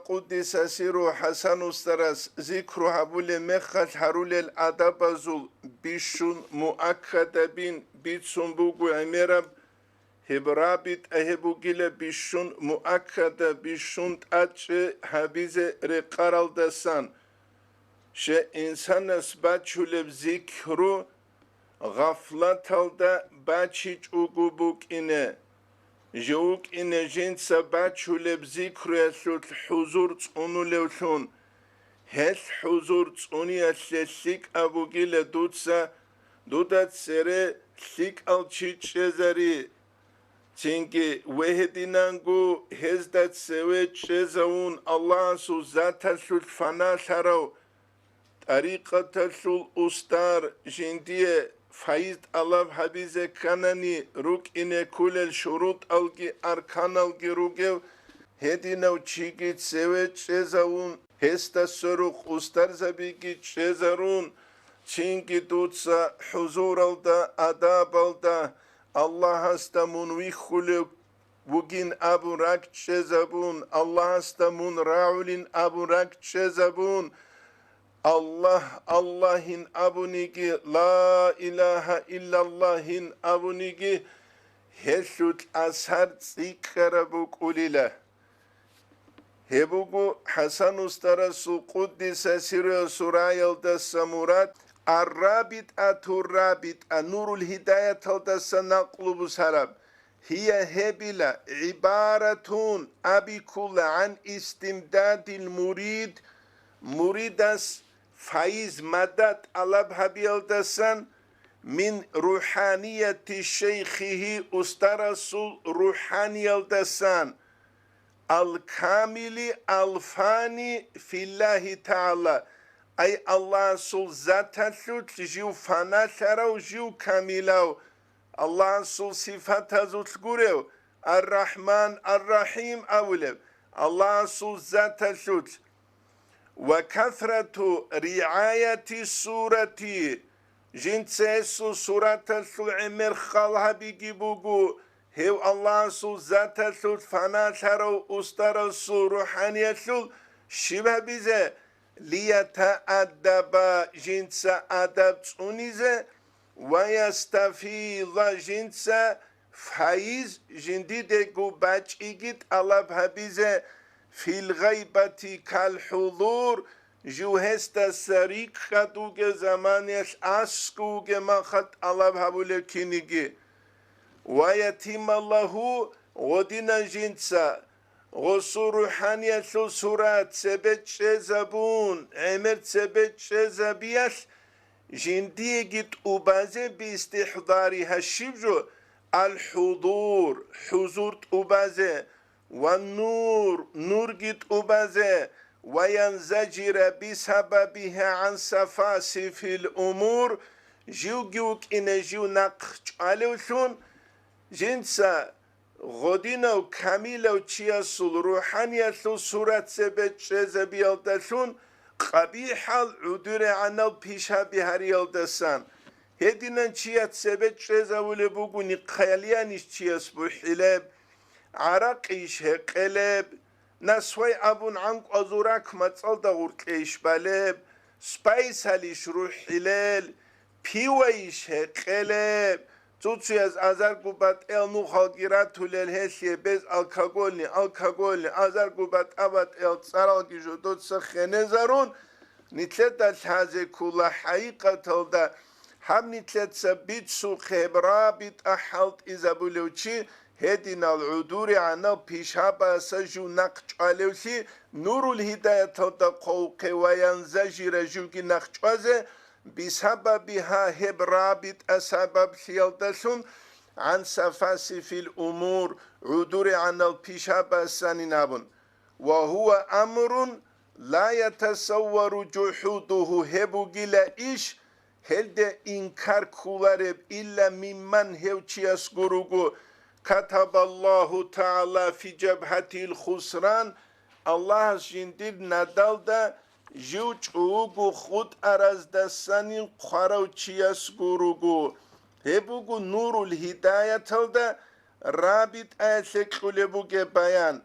قدس سيرو حسن استرس ذكر حبول مخل حرول الأدبازول بيشون مؤكد بين بيتسون بوغو عميرب هبرابط أهبو جيلة بيشون مؤكد بيشون تأتش حبيزة رقارل دسان شه إنسان اسباتشول بذكرو غفلت هلدا باتشيج اوغو بوك إنه جوك إن جنسا باتشول بذكرو يسلوت حضور تونو لوثون هل حضور توني يسلسيك أبو جيلة دوتسا دودات سري سيك الچيچ شزاري تنگي وهدينانگو هزدات سويت شزاون الله سو ذات سلوت فنا سارو طريقة سل أستار جندية فايز الله حبيزة كانني روك إنه كل الشروط ألقي أركان ألقي روكيو هدي نو چيگي تسوي چزاون هستا سروخ أستار زبيگي چزارون چينگي دوتسا حضور الدا أداب الدا الله هستا منوي خلق وگين أبو راك چزابون الله هستا من راولين أبو راك چزابون Allah'ın abunigi la ilahe illallah'ın abunigi hesut ashar tsikarabuk ulile hebugu Hasan ustara su kuddise siriyo surayalda samurat arrabit aturrabit anurul hidayet aldasa naklubus harab hiye hebila ibaratun abikulla an istimdadil murid muridas faiz madat alab habiyaldasan min ruhaniyeti şeyhihi ustarasul ruhaniyaldasan al kamili al fani fillahi ta'ala ay Allah sul zatasut jiu fana sarav jiu kamilav Allah sul sifatazut gurev ar-Rahman ar-Rahim avlev Allah sul zatasut وكثرة رعاية السورة جنسيسو سورة العمر خالها بيجيبوغو هو الله سو ذات سو فناشرو استرسو روحانية سو شبه بيزه ليتأدب جنس أدب تونيزه ويستفيض جنس فايز جنديدكو باج إيجيت الله بهبيزه في الغيبة كالحضور جو هستا سريك خطوك زمانيش أسكوك ما خط الله بحبول كينيجي ويتم الله ودنا جنسا غصو روحانية سورات سبت شزبون عمر سبت شزبيش جندية جت أبازي باستحضارها الشبجو الحضور حضور أبازي والنور نور جت أبازه وينزجر بسببها عن سفاسف الأمور جيوك إن جيو نقش عليوشون جنسا غدينا وكاميلا وشياسول روحانيا سو سورة سبت شزبيالدشون قبيح العدور عن البيشا بهاريالدسان هدينا شيات سبت شزاولي بوغوني قياليانيش شياس بوحلاب عرقيش هقلب نسوي أبون عنك أزوراك متصل دغورك إيش بالب سبايس هليش روح حلال بيويش هقلب توتسي از ازار قوبات ال نو خالقيرات تولل هسيه بز الكاغولني ازار قوبات ابات ال تسارال جيجو دوتس خنزارون نتلت الحازي كل حقيقة تلدا هم نتلت سبيت سو خبرا بيت أحلت إذا بلوشي هدينا العدور عنا بيشابا سجو نقش عليوشي نور الهداية تلدا قوق وينزجر جوكي نقش وزي بسببها هبرابط أسباب سيالدسون عن سفاسف الأمور عدور عن البيشابة سننابون وهو أمر لا يتصور جحوده هبو جلا إيش هل ده إنكار كولارب إلا ممن هوچياس گروگو كتب الله تعالى في جبهة الخسران الله جندير ندال ده جوچ اوگو خود ارز دستانین خارو چیاس گروگو هبوگو نور الهدایت ده رابط ایسک خلبوگه بیان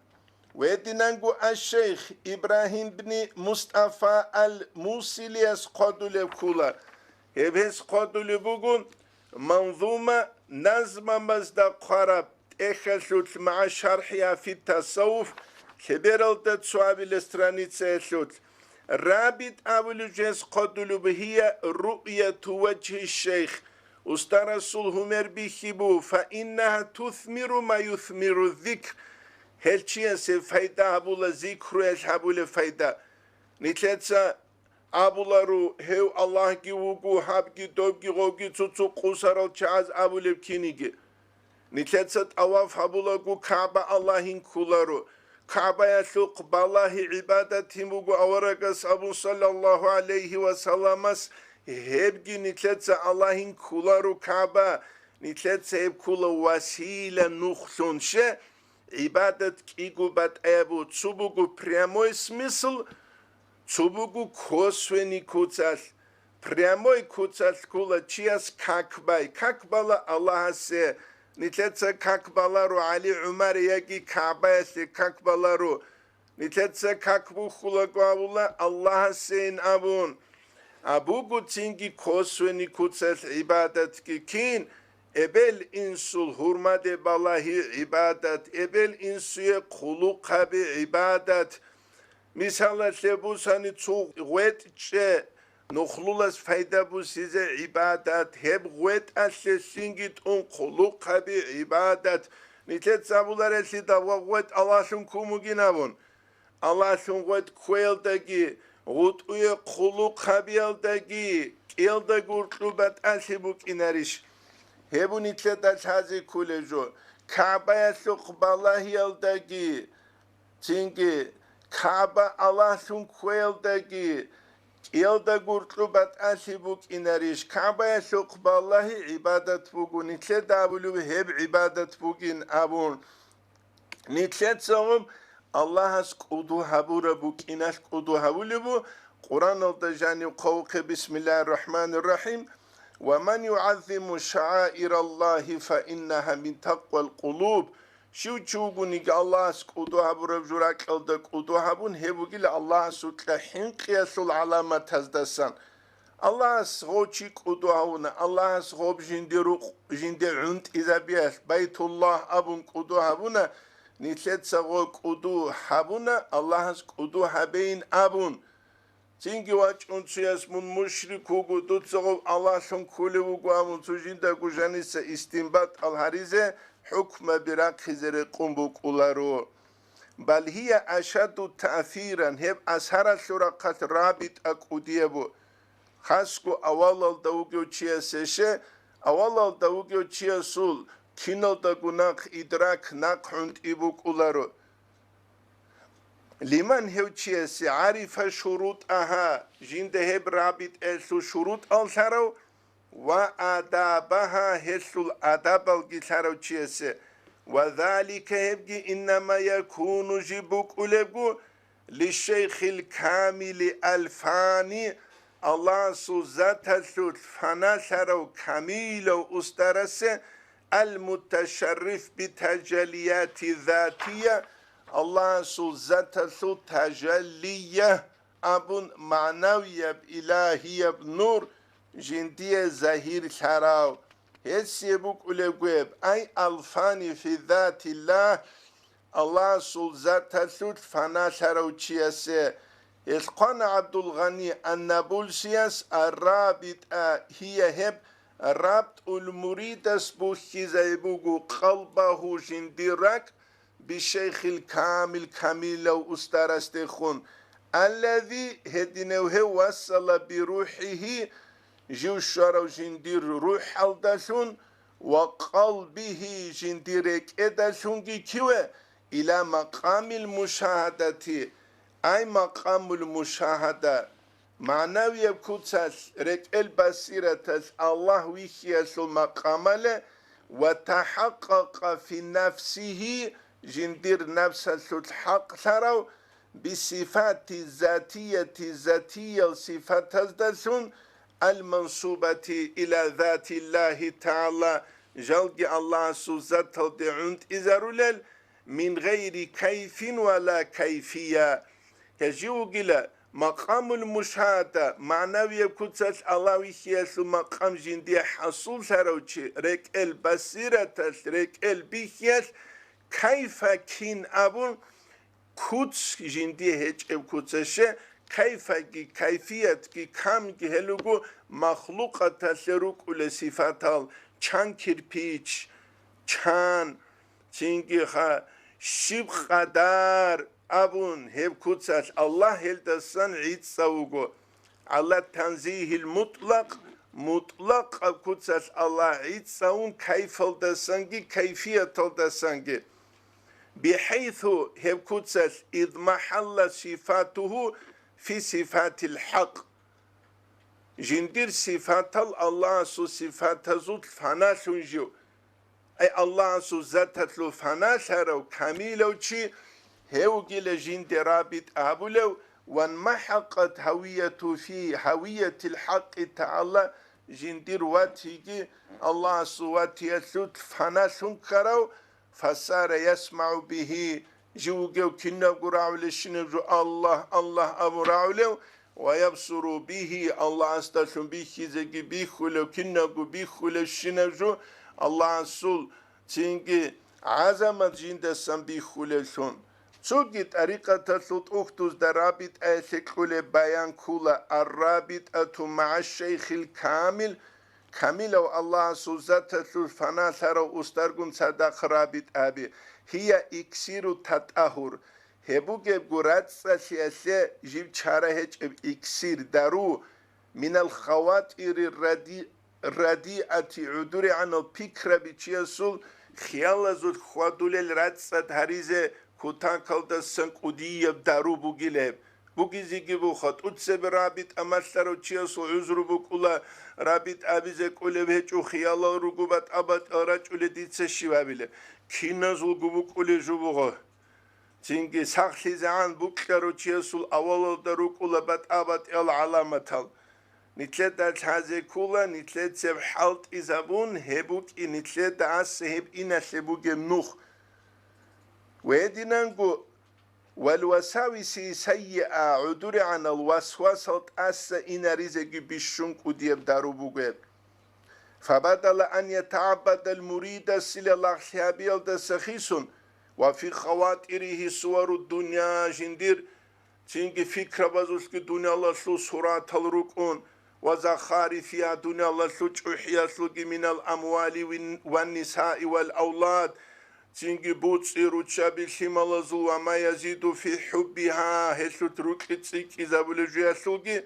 ودينانجو الشيخ إبراهيم بن مصطفى الموصلي قدول كولا هبس قدول بوغون منظومة نظم مزدا قرب اخلوت مع شرحها في التصوف كبيرلت تسوابي الاسترانيتسة اخلوت رابط أول جنس قدول بهي رؤية وجه الشيخ استرسل همر بخبو فإنها تثمر ما يثمر الذكر هلچيا سه فايدا هبولا ذكر هبولا فايدا نتلتسا أبولا رو هو الله كي وقو حب كي دوب كي غو كي تسو قوسارال چاز أبولا بكينيجي نتلتسا أواف هبولا قو كعبة اللهين كولا رو كعبة يسوق بالله عبادتهم وقو أورقس أبو صلى الله عليه وسلم هبكي نتلتسا اللهين كولا رو كعبة نتلتسا هب كولا وسيلة نخلون شه عبادت кигу бат ебу цубугу прямой смысл цубугу косвенный куцал прямой куцал кула чиас какбала Аллаха се нитлеца какбалару Али Умар яги Каба се какбалару нитлеца какбу хулагула Аллаха сен абун абугу цинги косвенный куцал عبادت кин ebel insul hurmade ballahi ibadet ebel insuye kulu kabi ibadet misalla lebusani çu wetçe nukhlulas fayda bu size ibadet heb wet asle singit on kulu kabi ibadet nitet zabular esi da wet Allah'ın kumuginavun Allah'ın wet kweldagi gut uye kulu kabialdagi kelda gurtlubat asibuk inarish هبون ایتلت هزی کولجو کعبه سوق بالله یلدگی چینگی کعبه الله سون کویلدگی یلدا گورتلو بات اسی بوک اینریش کعبه سوق بالله عبادت بوگو نیتلت دابلو هب عبادت بوگین ابون نیتلت سوم الله از قدو هبورا بوک اینش قدو هبولی بو قرآن الدجانی قوق بسم الله الرحمن الرحیم ومن يعظم شعائر الله فإنها من تقوى القلوب شو تشوغوني الله سكودوها برجوراك الدك ودوها بون هبوغي الله سوتلا حنقيا سول علامة تزدسان الله سغوشي كودوها الله سغوب جندي عند إذا بيس بيت الله أبون كودوها بونا نتلت سغو كودوها بونا الله سكودوها بين أبون Çünkü vaç unsuyas mun müşrikugu tutsağı Allah'ın kulüvugu amun tujinda gujanise istinbat al harize hukme birak hizere kumbuk ularu. Bal hiye aşadu ta'firan hep ashara şurakat rabit akudiye bu. Hasku avalal davugyo çiye seşe avalal davugyo çiye sul kinal da gunak idrak nakhund ibuk ularu. لمن هوچيس عارف شروطها جند هب رابط اسو شروط الثرو وآدابها هسو الأداب الجثرو چيس وذلك هبجي إنما يكون جبوك أولبو للشيخ الكامل الفاني الله سو ذات سو فنا ثرو كامل أسترس المتشرف بتجليات ذاتية الله سو ذات سو تجلية أبن معنوية إلهية بنور جندية زهير شراو هسيبوك أوليقويب أي ألفاني في ذات الله الله سو ذات سو فنا شراو تشيسي إسقان عبد الغني النابلسياس الرابط هي هب رابط المريد اسبوكي زيبوكو قلبه جنديرك بالشيخ الكامل كامل لو أسترستخون الذي هدنوه وصل بروحه جوشر جندير روح الدسون وقلبه جنديرك ادسون كيوه إلى مقام المشاهدة أي مقام المشاهدة معنوية كتس رك البصيرة الله ويخيس المقام وتحقق في نفسه جندير نفس الحق ثرو بصفات ذاتية صفات الدسون المنصوبة إلى ذات الله تعالى جلق الله سوزت الدعونت إزارولل من غير كيف ولا كيفية كجوجلا مقام المشاهدة معنوية كتل الله ويسيس مقام جندي حصول سروتش رك البصيرة رك البيسيس كيف كين أبون كوتس جندي هيج كوتسشه كيف كيفية كم هلوجو مخلوقة تسرق لصفات چان كيربيش چان چينجي خا شب قدر أبون هب كوتساش الله هلدسان عيد سوغو الله تنزيه المطلق مطلق كوتساش الله عيد سون كيف هلدسانجي كيفية هلدسانجي بحيث هب كوتساش إذ محل صفاته في صفات الحق جندير صفات الله سو صفات زود فنا سنجو أي الله سو ذات لو فنا سرو كاميلو چي هو جل جند رابط أبولو وانمحقت هويته في هوية الحق تعالى جندير واتيجي الله سو واتي سود فنا سنكرو فصار يسمع به جوجو كنا قراو لشنو الله الله أبو راولو ويبصر به الله استشم به زكي بيخلو كنا بيخلو شنو الله سول تينجي عظمة جند سن بيخلو شون تسوقي طريقة تسوط أختوز درابط أسكول بيان كولا الرابط مع الشيخ الكامل كامل الله سوزات سوز فنا سارو استرغن صدق رابط أبي هي إكسير تطهر هبوجه قرات سياسة جيب شارهج إكسير دارو من الخواطر الرديئة عدور عن الفكرة بتشيسول خيال زود خوادول الراتسة هريزة كوتان كالدا سنقودية دارو بوغيلب بوغيزيگي بوخط اتسب رابط امستر و تشيسول عزرو بوكولا رابط ابيزه قولب هچو خيال رقوبت ابات اراج اولي ديتسه شوابيله كينازول بوكولي جوبوغو چينگي ساخلي زعان بوكلارو تشيسول اولو دروكولا بات ابات ال علامتال نتلت الحازي كولا نتلت سب حالت إزابون هبوك نتلت عاس هب إنا سبوك منوخ ويدينانقو والوساوس سيئة عدور عن الوسوسة أس إنا رزق بشنك وديب دارو بوغيب فبدل أن يتعبد المريد سل الله شابيل دسخيسون وفي خواتره صور الدنيا جندير تينجي فكرة بزوسك دنيا الله سلو سورة الركون وزخارفها دنيا الله سلو تحيا سلو من الأموال والنساء والأولاد تينجي بوتسي روتشابي شمالزو وما يزيد في حبها هسلو تروكتسيك إذا بلجويا سلوكي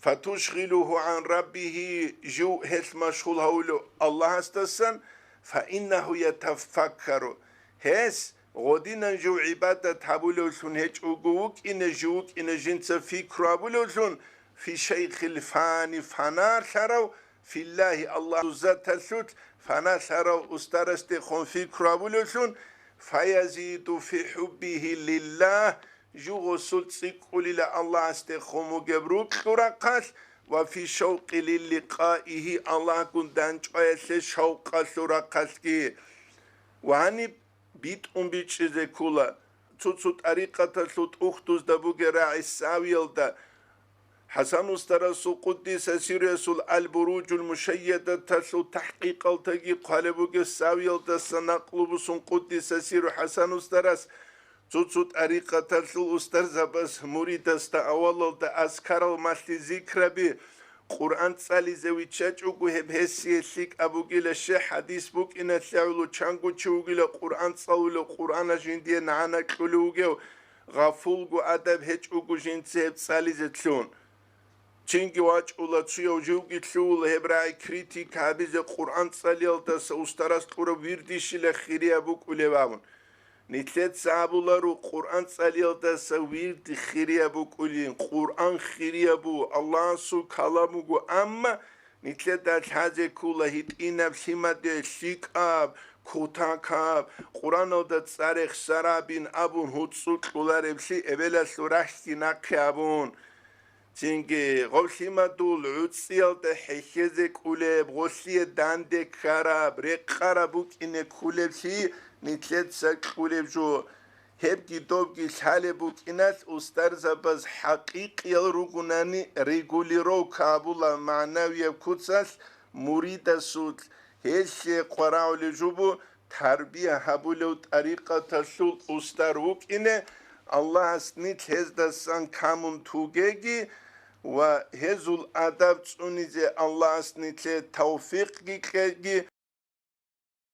فتشغله عن ربه جو هس مشغول هولو الله استسن فإنه يتفكر هس غودينا جو عبادة هبولوشون هج أوغوك إن جوك إن جنس فكر هبولوشون في شيخ الفاني فنا شرو في الله الله ذات السوت فنا شرو استرست خون فكر هبولوشون فيزيد في حبه لله جو غسل تسيقول إلى الله استخومو جبروك ترقص وفي شوق للقائه الله كندان جويس شوق ترقص وهني بيت بيتش كولا تسوت طريقة تسوت أختوز دبوغ راعي الساويل دا حسن استرسو قدس سيرسول البروج المشيدة تسوت تحقيق التقي قالبوغ الساويل دا سنقلبسون قدس سير حسن استرس تسوت طريقة تسوت استرز بس مريد استا أول دا أذكر المسل ذكر بي قرآن تسالي زوي تشاچوغو هب هسي سيك أبوغيل الشيخ حديث بوك إنا تساولو چانگو چوغيل قرآن تساولو قرآن جندية نعانا كلوغيو غافولغو أدب هچوغو جنسي هب تسالي زتلون چنگي واج اولا تسيو جوغي تلول هبراي كريتيك هابيز قرآن تساليل تسا استراس قرى ويرديشي لخيري أبوك ولبابون نتلت سابولارو قرآن تساليل تسا ويرد خيري أبوك ولين قرآن خيري أبو الله سو كلامو أما نتلت دات حاجة كولا هيت إناب سيماد شيكاب كوتاكاب قرآن او دات سارخ سرابين أبون هوتسو كولار بسي إبلا سوراشتي ناكي أبون چنگه غوشیما دول عوتسیل ده حشیزه کولب غوشی دانده کراب ریق خرابوک اینه کولب شی нитлет сакулевжу heb gidobgi halebutkinat ustarzabaz haqiqiyal rugunani regulirovka bula manaviya kutsal murida sud heshe qorauli jubu tarbiya habulev tariqa tasul ustarvukine Allah asnit hezdasan kamun tugegi و هزول ادب چونیزه الله اسنیته توفیق گیگی